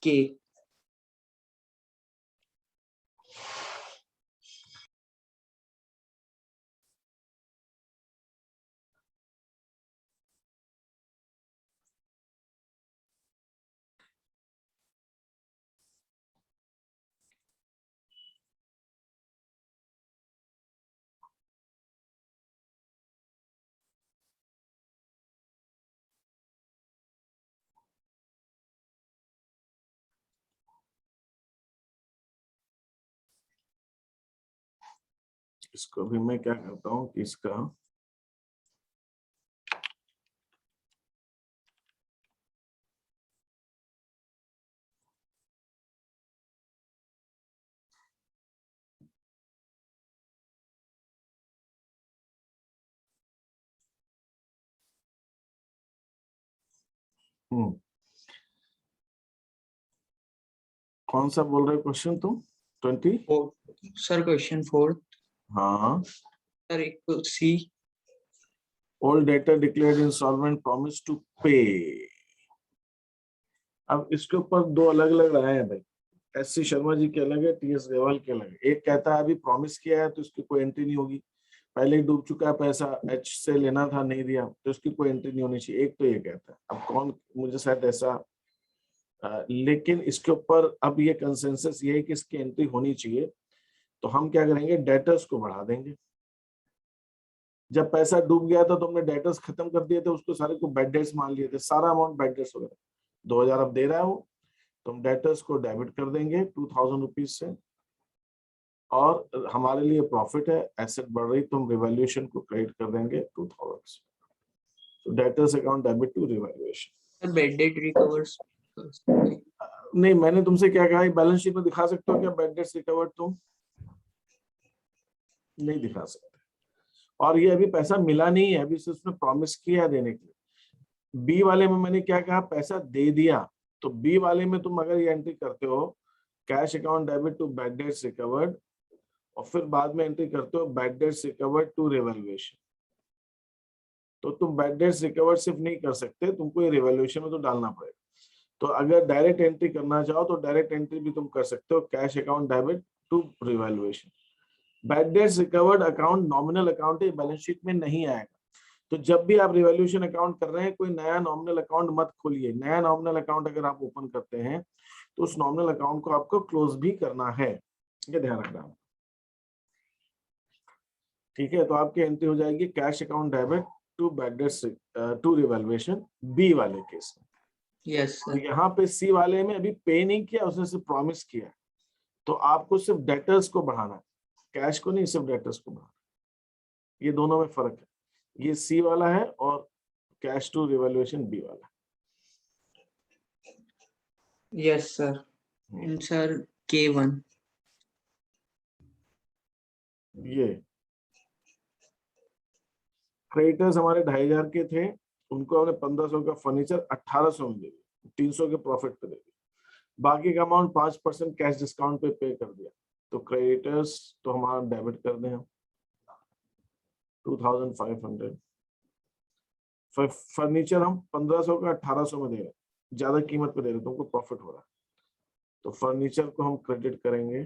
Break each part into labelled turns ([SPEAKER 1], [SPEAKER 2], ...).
[SPEAKER 1] के।
[SPEAKER 2] इसको भी मैं क्या करता हूँ कि इसका कौन सा बोल रहे हो क्वेश्चन तुम? 20?
[SPEAKER 1] Sir question 4।
[SPEAKER 2] हाँ
[SPEAKER 1] सर एक सी।
[SPEAKER 2] All debtor declared insolvent promise to pay. अब इसके ऊपर दो अलग अलग राय है भाई। एससी शर्मा जी के अलग है, टीएस ग्रेवाल के अलग है। एक कहता है अभी प्रॉमिस किया है तो इसकी कोई एंट्री नहीं होगी, पहले ही डूब चुका है पैसा, एच से लेना था नहीं दिया तो इसकी कोई एंट्री नहीं होनी चाहिए। एक तो ये कहता है, अब कौन, मुझे शायद ऐसा लेकिन इसके ऊपर अब ये कंसेंसस ये है कि इसकी एंट्री होनी चाहिए। तो हम क्या करेंगे, डेटर्स को बढ़ा देंगे। जब पैसा डूब गया था तो हमने डेटर्स खत्म कर दिए थे, उसको सारे को बैड डेट्स मान लिए थे, सारा अमाउंट बैड डेट्स हो गया। 2000 अब दे रहा है वो, तो हम डेटर्स को डेबिट कर देंगे 2000 रुपीज से, और हमारे लिए प्रॉफिट है, एसेट बढ़ रही तो हम रिवैल्यूएशन को क्रेडिट कर देंगे 2000 से। तो debtors account debit to revaluation.
[SPEAKER 1] Bad debt recovers
[SPEAKER 2] नहीं, मैंने तुमसे क्या कहा, बैलेंस शीट में दिखा सकते हो क्या बैड डेट्स रिकवर्ड? तुम नहीं दिखा सकते, और ये अभी पैसा मिला नहीं है, अभी सिर्फ उसने प्रॉमिस किया देने के लिए। बी वाले में मैंने क्या कहा, पैसा दे दिया। तो बी वाले में तुम अगर ये एंट्री करते हो cash account debit to bad debts recovered, और फिर बाद में एंट्री करते हो bad debts recovered to revaluation, तो तुम बैड डेट्स रिकवर्ड सिर्फ नहीं कर सकते, तुमको ये रिवैल्यूएशन में तो डालना पड़ेगा। तो अगर डायरेक्ट एंट्री करना चाहो तो डायरेक्ट एंट्री भी तुम कर सकते हो, cash account debit to revaluation. Bad debts recovered account nominal account है, बैलेंस शीट में नहीं आएगा। तो जब भी आप रिवैल्यूएशन अकाउंट कर रहे हैं, कोई नया नॉमिनल अकाउंट मत खोलिए। नया नॉमिनल अकाउंट अगर आप ओपन करते हैं तो उस नॉमिनल अकाउंट को आपको क्लोज भी करना है, ये ध्यान रखना। ठीक है, तो आपकी एंट्री हो जाएगी cash account debit to bad debts to revaluation, B वाले केस में।
[SPEAKER 1] यस
[SPEAKER 2] और
[SPEAKER 1] सर।
[SPEAKER 2] यहाँ पे सी वाले में अभी पे नहीं किया, उसने सिर्फ प्रॉमिस किया, तो आपको सिर्फ डेटर्स को बढ़ाना है, कैश को नहीं, सिर्फ डेटर्स को बढ़ाना है। ये दोनों में फर्क है, ये सी वाला है और कैश टू रिवैल्यूएशन बी वाला।
[SPEAKER 1] Yes sir. And sir K1।
[SPEAKER 2] ये क्रेडिटर्स हमारे 2500 के थे, उनको हमने 1500 का फर्नीचर 1800 में दे दिया, 300 के प्रॉफिट पे दे दिया, बाकी का अमाउंट 5% कैश डिस्काउंट पे कर दिया। तो क्रेडिटर्स तो हमारा डेबिट कर दें हम 2500। फर्नीचर हम 1500 का 1800 में दे रहे हैं, ज्यादा कीमत पे दे रहे हैं, तुमको प्रॉफिट हो रहा है, तो फर्नीचर को हम क्रेडिट करेंगे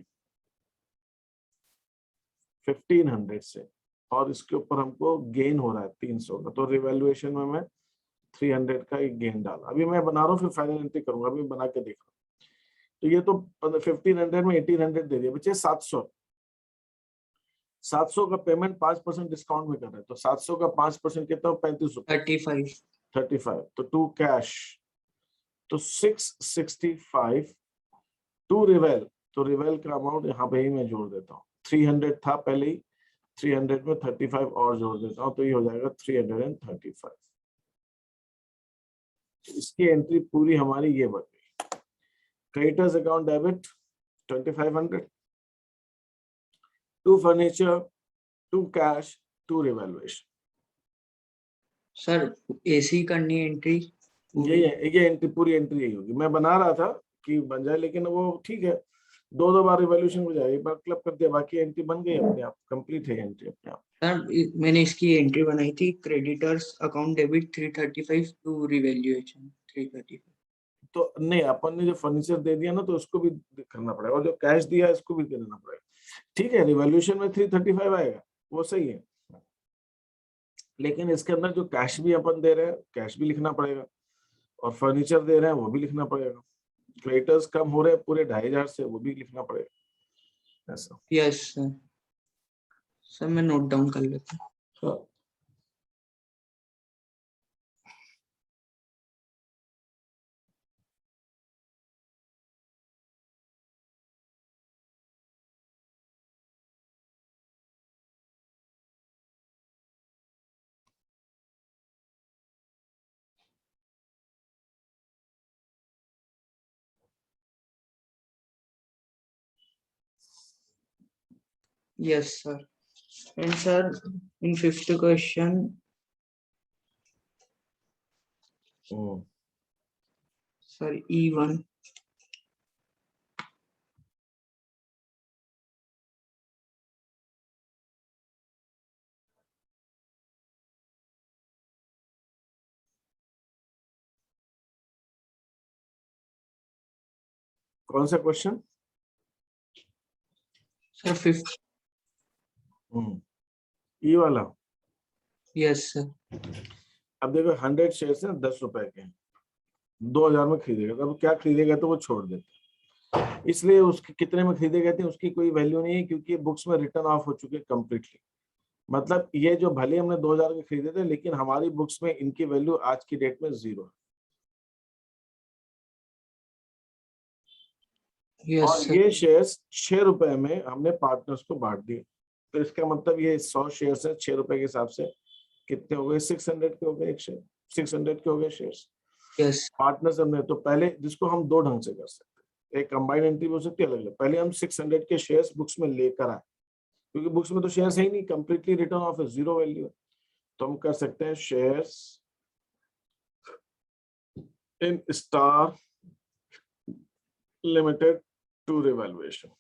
[SPEAKER 2] 1500 से, और इसके ऊपर हमको गेन हो रहा है 300 का, तो रिवैल्यूएशन में मैं 300 का एक गेन डाला। अभी मैं बना रहा हूँ, फिर फाइनल एंट्री करूंगा, अभी बना के देख रहा हूँ। तो ये तो 1500 में 1800 दे दिया, बच्चे 700। 700 का पेमेंट 5% डिस्काउंट में कर रहे हैं, तो 700 का 5% कितना, 35 रुपए,
[SPEAKER 1] 35।
[SPEAKER 2] 35, तो टू कैश, तो 665 टू रिवेल, तो रिवेल का अमाउंट यहाँ पे ही मैं जोड़ देता हूँ, 300 था पहले ही, 300 में 35 और जोड़ देता हूँ, तो ये हो जाएगा 335। इसकी एंट्री पूरी हमारी ये बन गई। Creditors account debit 2500 to furniture to cash to revaluation.
[SPEAKER 1] Sir AC करनी है एंट्री?
[SPEAKER 2] ये एंट्री, पूरी एंट्री यही होगी। मैं बना रहा था कि बन जाए, लेकिन वो ठीक है, दो बार रिवैल्यूएशन हो जाए, एक बार क्लब कर दिया, बाकी एंट्री बन गई अपने आप, कंप्लीट है एंट्री अपने आप।
[SPEAKER 1] सर मैंने इसकी एंट्री बनाई थी, creditors account debit 335 to revaluation 335।
[SPEAKER 2] तो नहीं, अपन ने जो फर्नीचर दे दिया ना तो उसको भी करना पड़ेगा, और जो कैश दिया है इसको भी देना पड़ेगा। ठीक है, रिवॉल्यूशन में 335 आएगा, वो सही है, लेकिन इसके अंदर जो कैश भी अपन दे रहे हैं कैश भी लिखना पड़ेगा, और फर्नीचर दे रहे हैं वो भी लिखना पड़ेगा, क्रेडिटर्स कम हो रहे हैं पूरे 2500 से, वो भी लिखना पड़ेगा, ऐसा।
[SPEAKER 1] Yes sir. सर मैं नोट डाउन कर लेता हूँ।
[SPEAKER 2] हाँ।
[SPEAKER 1] Yes, sir. And sir, in fifth question, sir, E1.
[SPEAKER 2] कौन सा क्वेश्चन?
[SPEAKER 1] Sir, fifth.
[SPEAKER 2] ई वाला।
[SPEAKER 1] Yes, sir.
[SPEAKER 2] अब देखो 100 शेयर है 10 रुपए के, 2000 में खरीदेगा, अब क्या खरीदेगा तो वो छोड़ देते, इसलिए उसके कितने में खरीदे गए थे उसकी कोई वैल्यू नहीं है, क्योंकि बुक्स में रिटर्न ऑफ हो चुके कंप्लीटली। मतलब ये जो भले हमने 2000 के खरीदे थे, लेकिन हमारी बुक्स में इनकी वैल्यू आज की डेट में 0 है।
[SPEAKER 1] Yes,
[SPEAKER 2] और
[SPEAKER 1] sir.
[SPEAKER 2] ये शेयर्स 6 रुपए में हमने पार्टनर्स को बांट दिए, तो इसका मतलब ये 100 शेयर्स है 6 रुपए के हिसाब से कितने हो गए? 600 के हो गए एक शेयर, 600 के हो गए शेयर्स
[SPEAKER 1] Yes.
[SPEAKER 2] पार्टनर्स हमने। तो पहले जिसको हम दो ढंग से कर सकते हैं, एक कंबाइंड एंट्री हो सकती है अलग अलग। पहले हम 600 के शेयर्स बुक्स में लेकर आए, क्योंकि बुक्स में तो शेयर्स है ही नहीं, कंप्लीटली रिटर्न ऑफ है, 0 वैल्यू है। तो हम कर सकते हैं shares in Star Limited to revaluation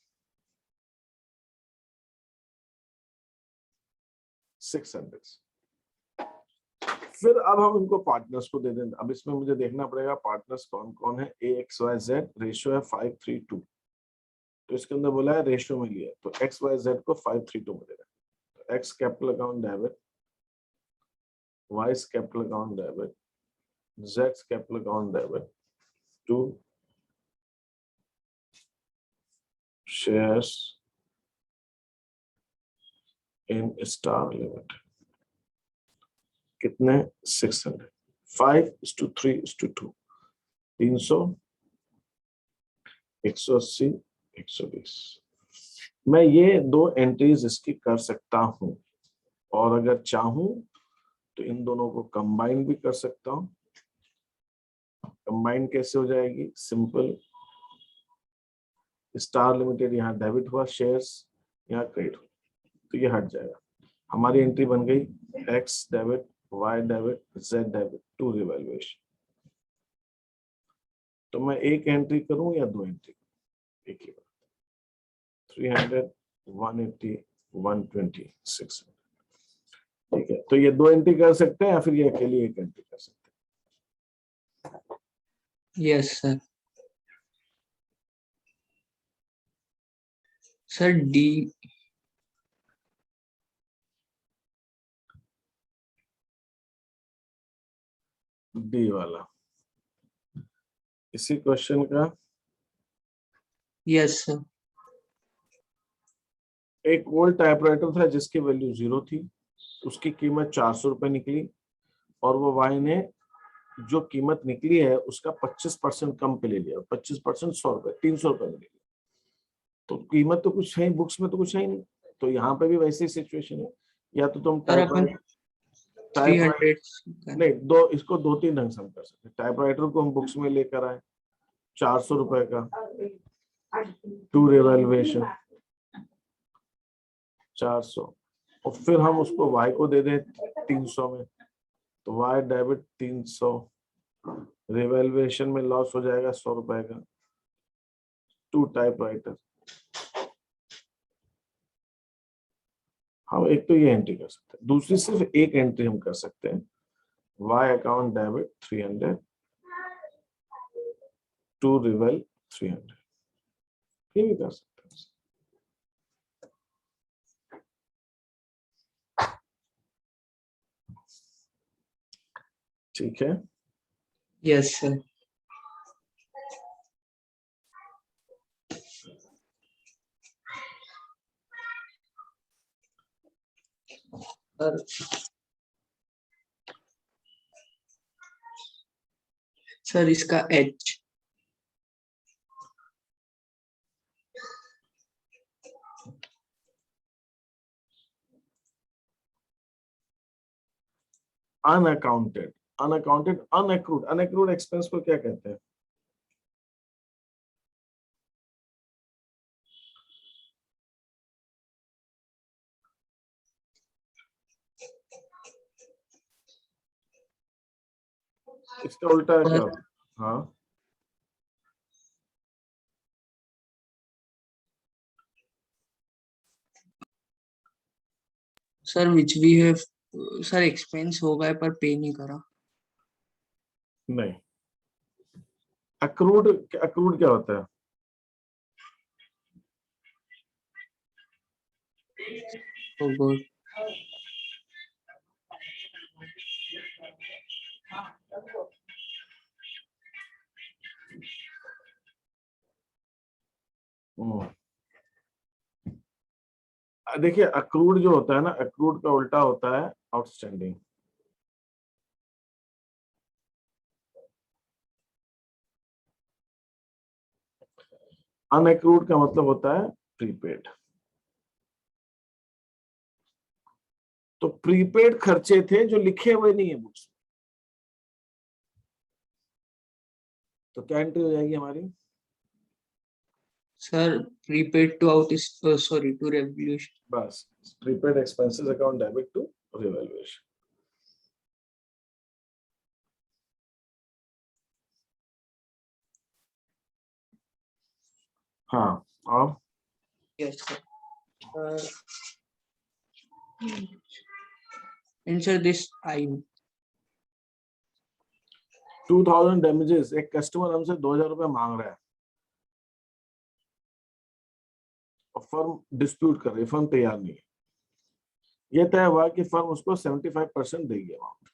[SPEAKER 2] 600। फिर अब हम इनको पार्टनर्स को दे दें। अब इसमें मुझे देखना पड़ेगा पार्टनर्स कौन कौन है। AXYZ रेशियो है 532, तो इसके अंदर बोला है रेशियो में लिया, तो XYZ को 532 में देगा। तो X capital account debit, Y capital account debit, Z capital account debit to shares in Star Limited. कितने? 600। 5:3:2, 300, 180, 120। मैं ये दो एंट्रीज इसकी कर सकता हूं, और अगर चाहूं तो इन दोनों को कंबाइन भी कर सकता हूं। कंबाइन कैसे हो जाएगी? सिंपल, स्टार लिमिटेड यहाँ डेबिट हुआ, शेयर्स यहाँ क्रेडिट हुआ, तो ये हट जाएगा। हमारी एंट्री बन गई X debit, Y debit, Z debit to revaluation. तो मैं एक एंट्री करूं या दो एंट्री? एक ही बात, 300, 180, 120, 600। ठीक है, तो ये दो एंट्री कर सकते हैं या फिर ये अकेली एक एंट्री कर सकते हैं।
[SPEAKER 1] Yes, sir. Sir, D.
[SPEAKER 2] D वाला इसी क्वेश्चन का
[SPEAKER 1] Yes, sir.
[SPEAKER 2] एक ओल्ड टाइपराइटर था जिसकी वैल्यू 0 थी, उसकी कीमत 400 रुपए निकली, और वो वाई ने जो कीमत निकली है उसका 25% कम पे ले लिया, 25% 100 रुपए, 300 रुपए में ले लिया। तो कीमत तो कुछ है, बुक्स में तो कुछ है ही नहीं। तो यहाँ पे भी वैसी सिचुएशन है, या तो तुम
[SPEAKER 1] Sir, अपन
[SPEAKER 2] टाइपराइटर
[SPEAKER 1] 300.
[SPEAKER 2] नहीं, दो इसको दो तीन ढंग से हम कर सकते हैं। टाइपराइटर को हम बुक्स में लेकर आए 400 रुपए का, टू रिवैल्यूएशन 400, और फिर हम उसको वाई को दे दें 300 में, तो वाई डेबिट 300, रिवैल्यूएशन में लॉस हो जाएगा 100 रुपए का, टू टाइपराइटर। हम एक तो ये एंट्री कर सकते हैं, दूसरी सिर्फ एक एंट्री हम कर सकते हैं, वाई अकाउंट डेबिट 300, टू रिवेल 300, ये भी कर सकते हैं। ठीक है,
[SPEAKER 1] यस सर। सर इसका एच।
[SPEAKER 2] अनअकाउंटेड, अनअकाउंटेड, अनएक्रूड, अनएक्रूड एक्सपेंस को क्या कहते हैं? इसका उल्टा क्या होता है? हाँ,
[SPEAKER 1] sir which we have, sir expense हो गए पर पे नहीं करा।
[SPEAKER 2] नहीं, अक्रूड, अक्रूड क्या होता है?
[SPEAKER 1] ओ गॉड।
[SPEAKER 2] देखिए अक्रूड जो होता है ना, अक्रूड का उल्टा होता है आउटस्टैंडिंग। अनएक्रूड का मतलब होता है प्रीपेड। तो प्रीपेड खर्चे थे जो लिखे हुए नहीं है बुक्स में, तो क्या एंट्री हो जाएगी हमारी?
[SPEAKER 1] Sir prepaid to out, sorry to revaluation.
[SPEAKER 2] बस, prepaid expenses account debit to revaluation. हाँ, और
[SPEAKER 1] yes sir. Insert this I।
[SPEAKER 2] 2000 damages, एक कस्टमर हमसे 2000 रुपए मांग रहा है और फर्म डिस्प्यूट कर रही है, फर्म तैयार नहीं है। यह तय हुआ कि फर्म उसको 75% देगी अमाउंट,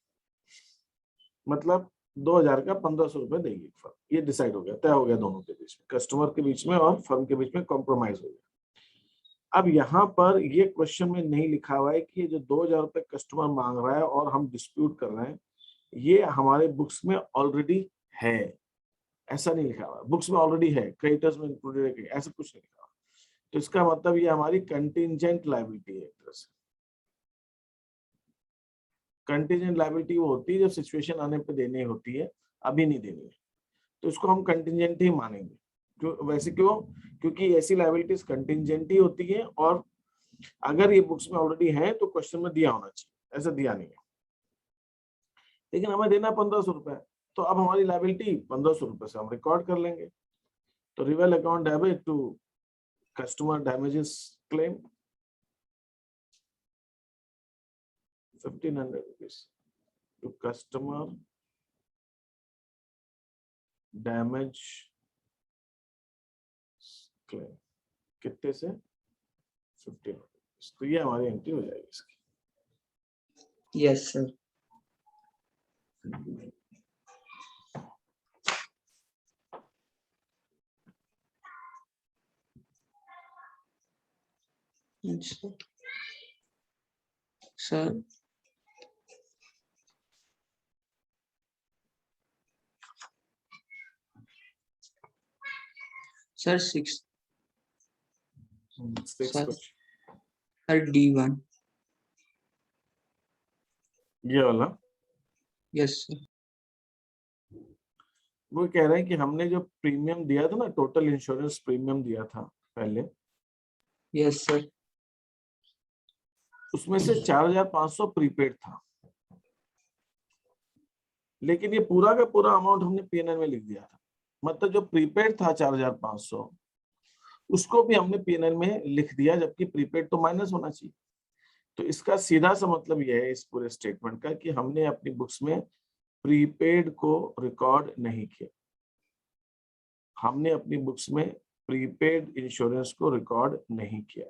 [SPEAKER 2] मतलब 2000 का 1500 रुपए देगी फर्म। ये डिसाइड हो गया, तय हो गया दोनों के बीच में, कस्टमर के बीच में और फर्म के बीच में कॉम्प्रोमाइज हो गया। अब यहाँ पर ये क्वेश्चन में नहीं लिखा हुआ है कि ये जो 2000 रुपए कस्टमर मांग रहा है और हम डिस्प्यूट कर रहे हैं, ये हमारे बुक्स में ऑलरेडी है, ऐसा नहीं लिखा हुआ। बुक्स में ऑलरेडी है, क्रेडिटर्स में इंक्लूडेड है, ऐसा कुछ नहीं लिखा हुआ। तो इसका मतलब ये हमारी कंटिंजेंट लायबिलिटी है एक तरह से। कंटिंजेंट लायबिलिटी वो होती है जब सिचुएशन आने पे देनी होती है, अभी नहीं देनी है, तो इसको हम कंटिंजेंट ही मानेंगे। वैसे क्यों? क्योंकि ऐसी लायबिलिटीज कंटिंजेंट ही होती है, और अगर ये बुक्स में ऑलरेडी है तो क्वेश्चन में दिया होना चाहिए, ऐसा दिया नहीं है। लेकिन हमें देना 1500 रुपए, तो अब हमारी लायबिलिटी 1500 रुपए से हम रिकॉर्ड कर लेंगे। तो reval account debit to customer damages claim 1500 rupees to customer damage claim, कितने से? 1500। तो ये हमारी एंट्री हो जाएगी इसकी।
[SPEAKER 1] Yes sir. Sir sir 6 sir D1।
[SPEAKER 2] ये वाला
[SPEAKER 1] यस सर।
[SPEAKER 2] वो कह रहे हैं कि हमने जो प्रीमियम दिया था ना, टोटल इंश्योरेंस प्रीमियम दिया था पहले,
[SPEAKER 1] यस सर।
[SPEAKER 2] उसमें से 4500 प्रीपेड था, लेकिन ये पूरा का पूरा अमाउंट हमने पीएनएल में लिख दिया था। मतलब जो प्रीपेड था 4500, उसको भी हमने पीएनएल में लिख दिया, जबकि प्रीपेड तो माइनस होना चाहिए। तो इसका सीधा सा मतलब यह है इस पूरे स्टेटमेंट का कि हमने अपनी बुक्स में प्रीपेड को रिकॉर्ड नहीं किया। हमने अपनी बुक्स में प्रीपेड इंश्योरेंस को रिकॉर्ड नहीं किया,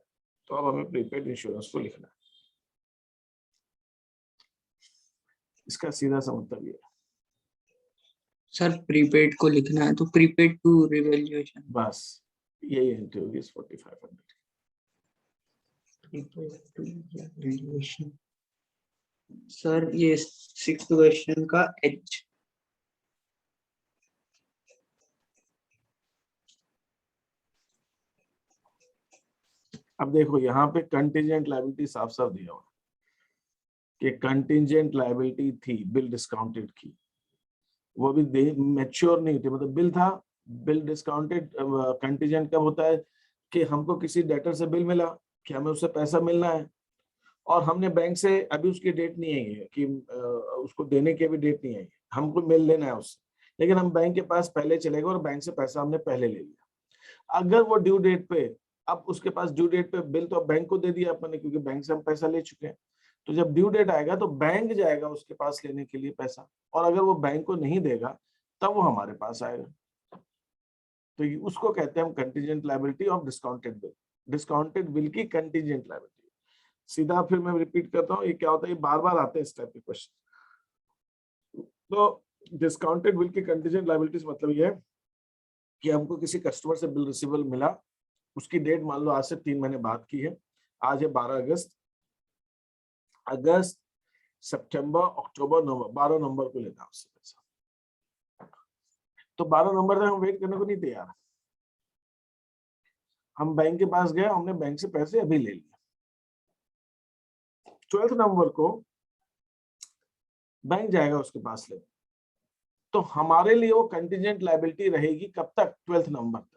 [SPEAKER 2] तो अब हमें प्रीपेड इंश्योरेंस को लिखना है। इसका सीधा सा मतलब ये है।
[SPEAKER 1] सर प्रीपेड को लिखना है तो प्रीपेड टू रिवैल्यूएशन।
[SPEAKER 2] बस यही एंट्री होगी इस 4500।
[SPEAKER 1] Prepaid to revaluation. सर ये 6th क्वेश्चन का एच।
[SPEAKER 2] अब देखो यहाँ पे कंटिजेंट लायबिलिटी साफ साफ दिया हुआ कि कंटिजेंट लायबिलिटी थी बिल डिस्काउंटेड की, वो भी मैच्योर नहीं थी, मतलब बिल था, बिल डिस्काउंटेड। कंटिजेंट कब होता है कि हमको किसी डेटर से बिल मिला कि हमें उससे पैसा मिलना है, और हमने बैंक से अभी उसकी डेट नहीं आई है कि उसको देने की भी डेट नहीं आई है, हमको मिल लेना है उससे, लेकिन हम बैंक के पास पहले चले गए और बैंक से पैसा हमने पहले ले लिया। अगर वो ड्यू डेट पे, अब उसके पास ड्यू डेट पे बिल तो अब बैंक को दे दिया अपन ने, क्योंकि बैंक से हम पैसा ले चुके हैं, तो जब ड्यू डेट आएगा तो बैंक जाएगा उसके पास लेने के लिए पैसा, और अगर वो बैंक को नहीं देगा तब वो हमारे पास आएगा। तो उसको कहते हैं हम contingent liability of discounted bill. Discounted bill की कंटीजेंट लायबिलिटी। सीधा फिर मैं रिपीट करता हूँ, ये क्या होता है, ये बार बार आते हैं इस टाइप के क्वेश्चन। तो डिस्काउंटेड बिल की कंटीजेंट लायबिलिटीज मतलब ये है कि हमको किसी कस्टमर से बिल रिसीवेबल मिला, उसकी डेट मान लो आज से 3 महीने बाद की है, आज है 12 अगस्त, अगस्त सितंबर अक्टूबर नवंबर, 12 नवंबर को लेना उससे पैसा, तो 12 नवंबर तक हम वेट करने को नहीं तैयार। हम बैंक के पास गए, हमने बैंक से पैसे अभी ले लिए, 12 नवंबर को बैंक जाएगा उसके पास ले, तो हमारे लिए वो कंटीजेंट लायबिलिटी रहेगी कब तक, 12 नवंबर तक।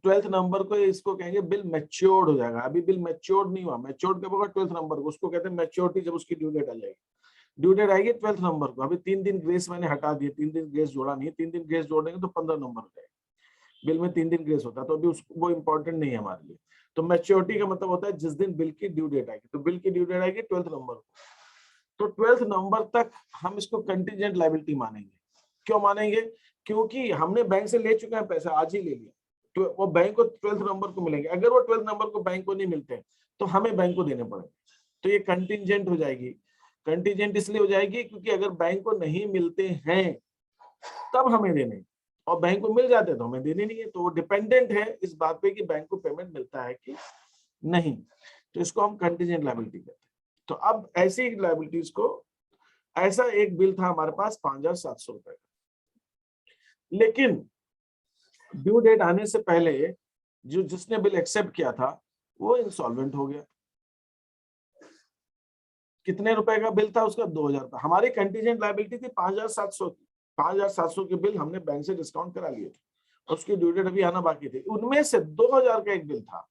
[SPEAKER 2] 12 नवंबर को इसको कहेंगे बिल मैच्योर्ड हो जाएगा। अभी बिल मैच्योर्ड नहीं हुआ, मैच्योर्ड कब होगा, 12 नवंबर को, उसको कहते हैं मैच्योरिटी, जब उसकी ड्यू डेट आ जाएगी। ड्यू डेट आएगी 12 नवंबर को, अभी 3 दिन ग्रेस मैंने हटा दिए, 3 दिन ग्रेस जोड़ा नहीं, 3 दिन ग्रेस जोड़ेंगे तो 15 नवंबर हो जाएगा। बिल में 3 दिन ग्रेस होता है, तो अभी वो इंपॉर्टेंट नहीं है हमारे लिए। तो मैच्योरिटी का मतलब होता है जिस दिन बिल की ड्यू डेट आएगी, तो बिल की ड्यू डेट आएगी 12 नवंबर को, तो 12 नवंबर तक हम इसको कंटीजेंट लायबिलिटी मानेंगे। क्यों मानेंगे, क्योंकि हमने बैंक से ले चुके हैं पैसा, आज ही ले लिया, तो वो बैंक को 12 नवंबर को मिलेंगे। अगर वो 12 नवंबर को बैंक को नहीं मिलते तो हमें बैंक को देने पड़ेंगे, तो ये कंटीजेंट हो जाएगी। कंटीजेंट इसलिए हो जाएगी क्योंकि अगर बैंक को नहीं मिलते हैं तब हमें देने, और बैंक को मिल जाते तो हमें देने नहीं है, तो वो डिपेंडेंट है इस बात पे कि बैंक को पेमेंट मिलता है कि नहीं, तो इसको हम कंटीजेंट लायबिलिटी कहते हैं। तो अब ऐसी लायबिलिटीज को, ऐसा एक बिल था हमारे पास 5,700 रुपए का, लेकिन ड्यू डेट आने से पहले जो जिसने बिल एक्सेप्ट किया था वो इंसॉल्वेंट हो गया। कितने रुपए का बिल था उसका, 2,000 रुपए। हमारी कंटीजेंट लायबिलिटी थी 5,700 की, 5,700 के बिल हमने बैंक से डिस्काउंट करा लिए थे, उसकी ड्यू डेट अभी आना बाकी थी। उनमें से 2,000 का एक बिल था,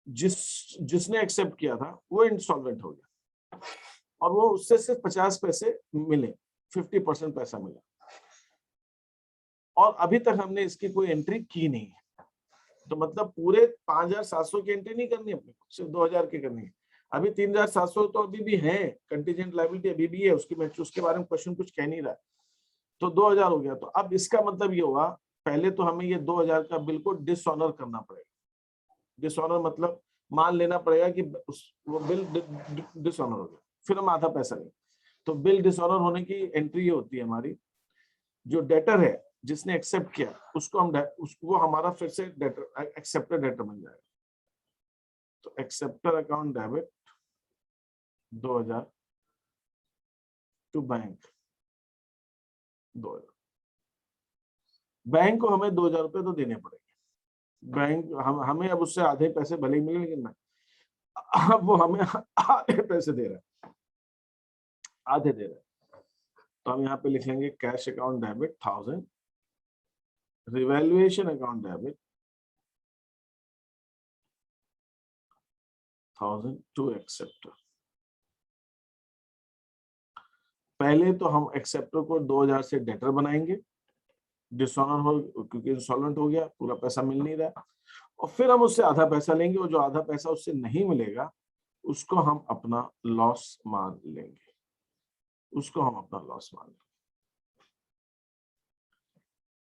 [SPEAKER 2] जिसने एक्सेप्ट किया था वो इंसॉल्वेंट हो गया, और वो उससे सिर्फ 50 पैसे मिले, 50% पैसा मिला, और अभी तक हमने इसकी कोई एंट्री की नहीं है। तो मतलब पूरे 5,700 की एंट्री नहीं करनी अपने को, सिर्फ 2,000 की करनी है। अभी 3,700 तो अभी भी है, कंटीजेंट लायबिलिटी अभी भी है, उसके बारे में क्वेश्चन कुछ कह नहीं रहा, तो 2,000 हो गया। तो अब इसका मतलब ये हुआ, पहले तो हमें ये 2,000 का बिल को डिसऑनर करना पड़ेगा। डिसऑनर मतलब मान लेना पड़ेगा कि वो बिल डिसऑनर हो गया, फिर हम आधा पैसा लेंगे। तो बिल डिसऑनर होने की एंट्री ये होती है हमारी, जो डेटर है जिसने एक्सेप्ट किया उसको हम वो हमारा फिर से डेटर, एक्सेप्टर डेटर बन जाएगा। तो acceptor account debit 2,000 to bank 2,000। Bank को हमें 2,000 रुपए तो देने पड़ेंगे। बैंक हमें अब उससे आधे पैसे भले ही मिले, लेकिन अब वो हमें आधे पैसे दे रहा है, आधे दे रहा है। तो हम यहाँ पे लिखेंगे cash account debit 1,000, revaluation account debit 1,000 to acceptor. पहले तो हम एक्सेप्टर को 2,000 से डेटर बनाएंगे, डिसऑनर हो क्योंकि इंसॉल्वेंट हो गया, पूरा पैसा मिल नहीं रहा, और फिर हम उससे आधा पैसा लेंगे, और जो आधा पैसा उससे नहीं मिलेगा उसको हम अपना लॉस मान लेंगे, उसको हम अपना लॉस मान लेंगे।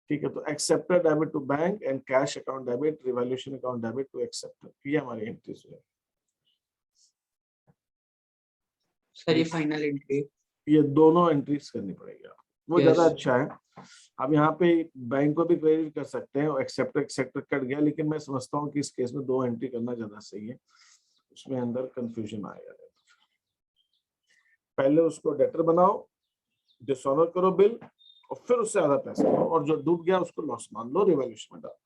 [SPEAKER 2] ठीक है, तो accepted debit to bank and cash account debit, revaluation account debit to accepted, ये हमारी एंट्रीज है।
[SPEAKER 1] सर ये फाइनल एंट्री।
[SPEAKER 2] ये दोनों एंट्रीज करनी पड़ेगी आपको, वो ज्यादा
[SPEAKER 1] Yes.
[SPEAKER 2] अच्छा है। अब यहाँ पे बैंक को भी क्रेडिट कर सकते हैं, एक्सेप्टेड एक्सेप्टेड कट गया, लेकिन मैं समझता हूँ कि इस केस में 2 एंट्री करना ज्यादा सही है, उसमें अंदर कंफ्यूजन आएगा। पहले उसको डेटर बनाओ, डिसऑनर करो बिल, और फिर उससे आधा पैसा लो, और जो डूब गया उसको लॉस मान लो, रिवैल्यूएशन में डालो।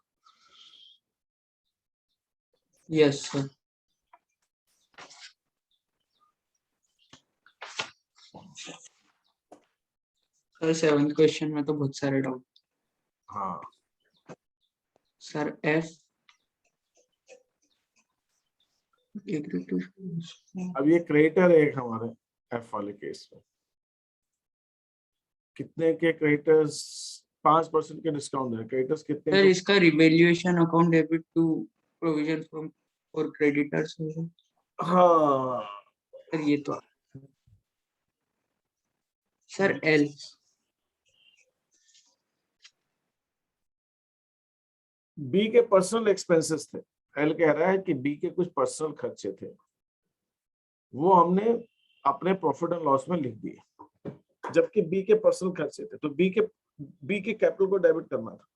[SPEAKER 1] Yes sir. Sir 7th question में तो बहुत सारे डाउट।
[SPEAKER 2] हाँ,
[SPEAKER 1] सर एफ
[SPEAKER 2] अब ये क्रेडिटर है एक हमारे एफ वाले केस में, कितने के क्रेडिटर्स, 5% के डिस्काउंट है, क्रेडिटर्स कितने
[SPEAKER 1] सर
[SPEAKER 2] को?
[SPEAKER 1] इसका revaluation account debit to provision from for creditors होगा।
[SPEAKER 2] हाँ,
[SPEAKER 1] सर ये तो सर एल
[SPEAKER 2] बी के पर्सनल एक्सपेंसेस थे, एल कह रहा है कि बी के कुछ पर्सनल खर्चे थे, वो हमने अपने प्रॉफिट एंड लॉस में लिख दिए, जबकि बी के पर्सनल खर्चे थे, तो बी के कैपिटल को डेबिट करना था,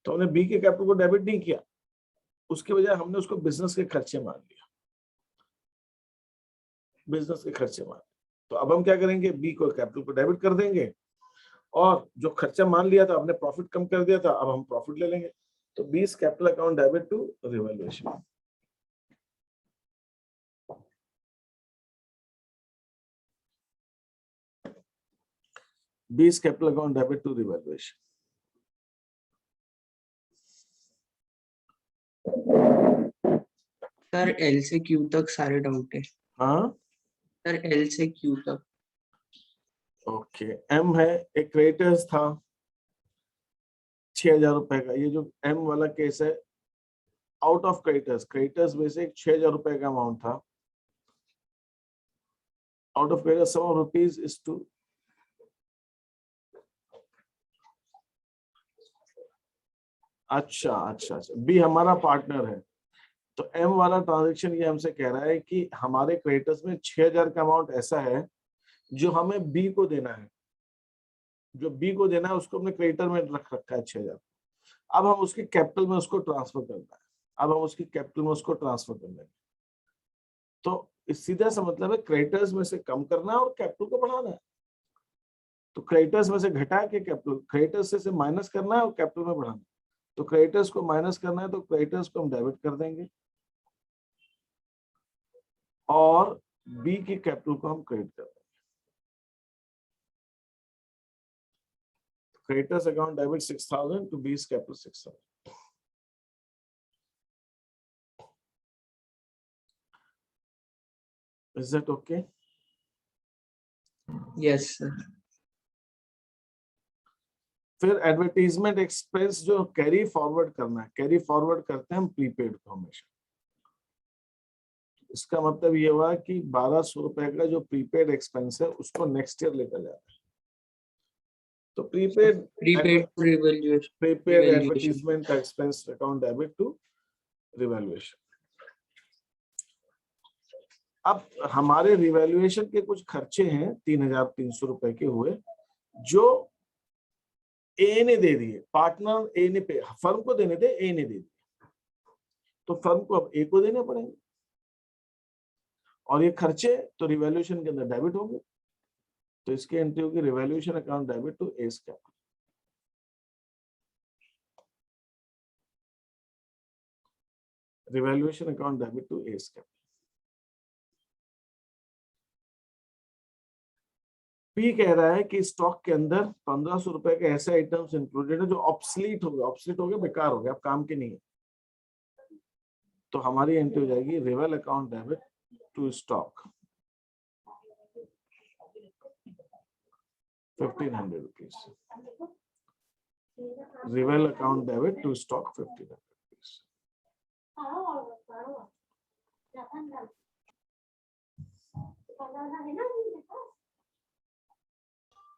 [SPEAKER 2] तो हमने बी के कैपिटल को डेबिट नहीं किया, उसके बजाय हमने उसको बिजनेस के खर्चे मान लिया, बिजनेस के खर्चे मान। तो अब हम क्या करेंगे, बी को कैपिटल को डेबिट कर देंगे, और जो खर्चा मान लिया था, हमने प्रॉफिट कम कर दिया था, अब हम प्रॉफिट ले लेंगे, तो B's capital account debit to revaluation. B's capital account debit to revaluation.
[SPEAKER 1] Sir L से क्यू तक सारे डाउट है।
[SPEAKER 2] हाँ,
[SPEAKER 1] सर एल से क्यू तक।
[SPEAKER 2] ओके, एम है, एक क्रेडिटर्स था 6,000 रुपए का, ये जो एम वाला केस है, आउट ऑफ क्रेडिटर्स में से एक 6,000 रुपए का अमाउंट था, out of creditors sum of rupees is two, अच्छा अच्छा अच्छा, बी हमारा पार्टनर है, तो एम वाला ट्रांजैक्शन ये हमसे कह रहा है कि हमारे क्रेडिटर्स में 6,000 का अमाउंट ऐसा है जो हमें बी को देना है, जो बी को देना है उसको हमने क्रेडिटर में रख रखा है 6,000, अब हम उसके कैपिटल में उसको ट्रांसफर करना है, अब हम उसकी कैपिटल में उसको ट्रांसफर कर देंगे, तो इस सीधा सा मतलब है क्रेडिटर्स में से कम करना है और कैपिटल को बढ़ाना है, तो क्रेडिटर्स में से घटा के कैपिटल, क्रेडिटर्स से माइनस करना है और कैपिटल में बढ़ाना है, तो क्रेडिटर्स को माइनस करना है तो क्रेडिटर्स को हम डेबिट कर देंगे, और बी की कैपिटल को हम क्रेडिट कर देंगे, creditors account debit 6,000 to B's capital 6,000। Is that okay?
[SPEAKER 1] Yes sir.
[SPEAKER 2] फिर एडवर्टीजमेंट एक्सपेंस जो कैरी फॉरवर्ड करना है, कैरी फॉरवर्ड करते हैं हम प्रीपेड को हमेशा, इसका मतलब ये हुआ कि 1,200 रुपए का जो प्रीपेड एक्सपेंस है उसको नेक्स्ट ईयर लेकर जाना है, तो prepaid advertisement expense account debit to revaluation. अब हमारे रिवैल्यूएशन के कुछ खर्चे हैं 3,300 रुपए के हुए, जो ए ने दे दिए, पार्टनर ए ने पे, फर्म को देने थे, ए ने दे दिए, तो फर्म को अब ए को देने पड़ेंगे, और ये खर्चे तो रिवैल्यूएशन के अंदर डेबिट होंगे, तो इसकी एंट्री होगी revaluation account debit to S capital, revaluation account debit to S capital. P कह रहा है कि स्टॉक के अंदर 1,500 रुपए के ऐसे आइटम्स इंक्लूडेड है जो ऑब्सलीट हो गए, बेकार हो गए, अब काम के नहीं है, तो हमारी एंट्री हो जाएगी reval account debit to stock 1,500 rupees, reval account debit to stock 1,500 rupees.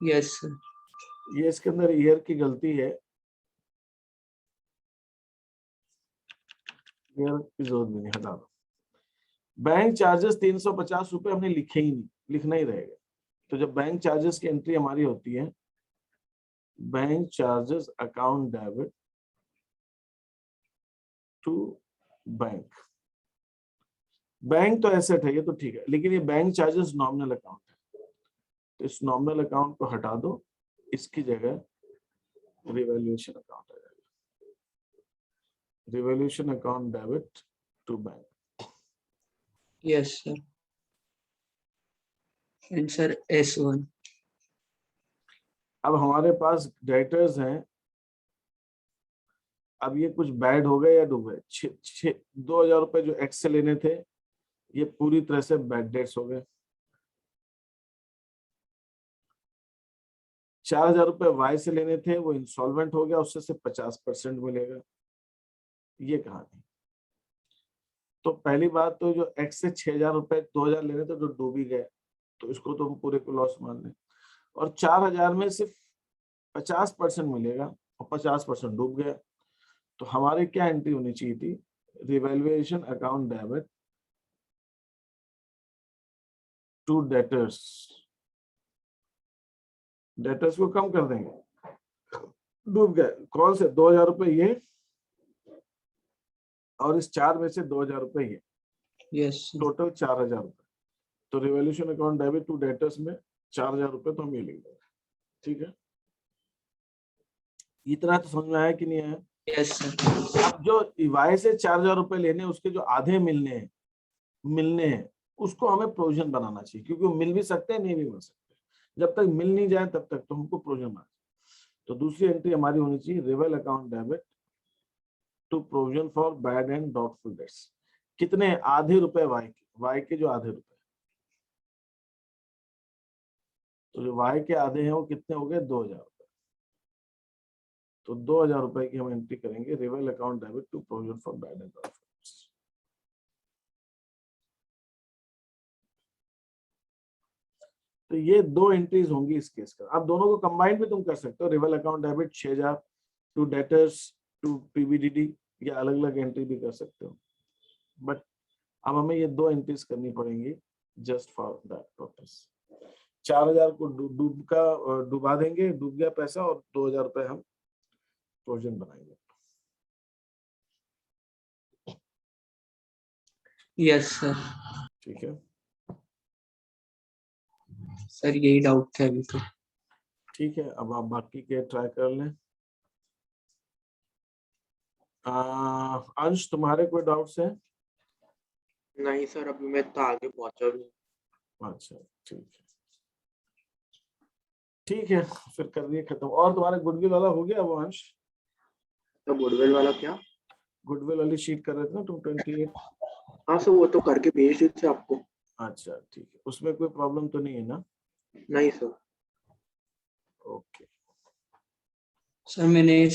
[SPEAKER 1] Yes sir.
[SPEAKER 2] ये इसके अंदर ईयर की गलती है, क्लियर की जरूरत भी नहीं, हटा दो। बैंक चार्जेस 350 रुपए हमने लिखे ही नहीं, लिखना ही रहेगा। तो जब बैंक चार्जेस की एंट्री हमारी होती है, bank charges account debit to bank, bank तो एसेट है ये तो ठीक है, लेकिन ये बैंक चार्जेस नॉमिनल अकाउंट है, तो इस नॉमिनल अकाउंट को हटा दो, इसकी जगह रिवैल्यूएशन अकाउंट आ जाएगा, revaluation account debit to bank.
[SPEAKER 1] Yes, sir. And sir, S1.
[SPEAKER 2] अब हमारे पास डेटर्स हैं, अब ये कुछ बैड हो गए या डूब गए। 2,000 रुपए जो एक्स से लेने थे, ये पूरी तरह से बैड डेट्स हो गए। 4,000 रुपए वाई से लेने थे, वो इंसॉल्वेंट हो गया, उससे सिर्फ 50% मिलेगा। ये कहानी। तो पहली बात तो जो एक्स से 6,000 रुपए 2,000 लेने थे जो डूब ही गए, तो इसको तो हम पूरे को लॉस मान लें। और 4,000 में सिर्फ 50% मिलेगा और 50% डूब गया, तो हमारे क्या एंट्री होनी चाहिए थी, revaluation account debit to debtors. Debtors को कम कर देंगे, डूब गए कौन से 2,000 रुपए ये, और इस 4 में से 2,000 रुपए ये,
[SPEAKER 1] Yes, sir.
[SPEAKER 2] टोटल 4,000 रुपए। तो revaluation account debit to debtors में 4,000 रुपए तो हम ये लिख देंगे, ठीक है। इतना तो समझ में आया कि नहीं आया?
[SPEAKER 1] Yes, sir.
[SPEAKER 2] अब जो वाई से 4,000 रुपए लेने, उसके जो आधे मिलने हैं उसको हमें प्रोविजन बनाना चाहिए, क्योंकि वो मिल भी सकते हैं, नहीं भी मिल सकते। जब तक मिल नहीं जाए तब तक तो हमको प्रोविजन बनाना चाहिए। तो दूसरी एंट्री हमारी होनी चाहिए, reval account debit to provision for bad and doubtful debts. कितने? आधे रुपए वाई के जो आधे रुपए, तो जो वाई के आधे हैं वो कितने हो गए? 2,000 रुपए। तो 2,000 रुपए की हम एंट्री करेंगे, reval account debit to provision for bad and doubtful debts. तो ये 2 एंट्रीज होंगी इस केस का। अब दोनों को कंबाइंड भी तुम कर सकते हो, reval account debit 6,000 to debtors to PBDD, या अलग अलग एंट्री भी कर सकते हो, बट अब हमें ये 2 एंट्रीज करनी पड़ेंगी जस्ट फॉर दैट पर्पस। 4,000 को डुबा देंगे, डूब गया पैसा, और 2,000 रुपए हम प्रोविजन बनाएंगे।
[SPEAKER 1] Yes, sir.
[SPEAKER 2] ठीक है
[SPEAKER 1] सर यही डाउट था अभी तो।
[SPEAKER 2] ठीक है, अब आप बाकी के ट्राई कर लें। अंश, तुम्हारे कोई डाउट्स हैं?
[SPEAKER 3] नहीं सर, अभी मैं तो आगे पहुंचा भी।
[SPEAKER 2] अच्छा ठीक है, फिर कर दिए खत्म। और तुम्हारे गुडविल वाला हो गया वो अंश?
[SPEAKER 3] तो गुडविल वाला क्या?
[SPEAKER 2] गुडविल वाली शीट कर रहे थे ना तुम 28?
[SPEAKER 3] हाँ सर, वो तो करके भेज दी थी आपको।
[SPEAKER 2] अच्छा ठीक है, उसमें कोई प्रॉब्लम तो नहीं है ना?
[SPEAKER 3] नहीं सर।
[SPEAKER 2] ओके।
[SPEAKER 1] सर मैंने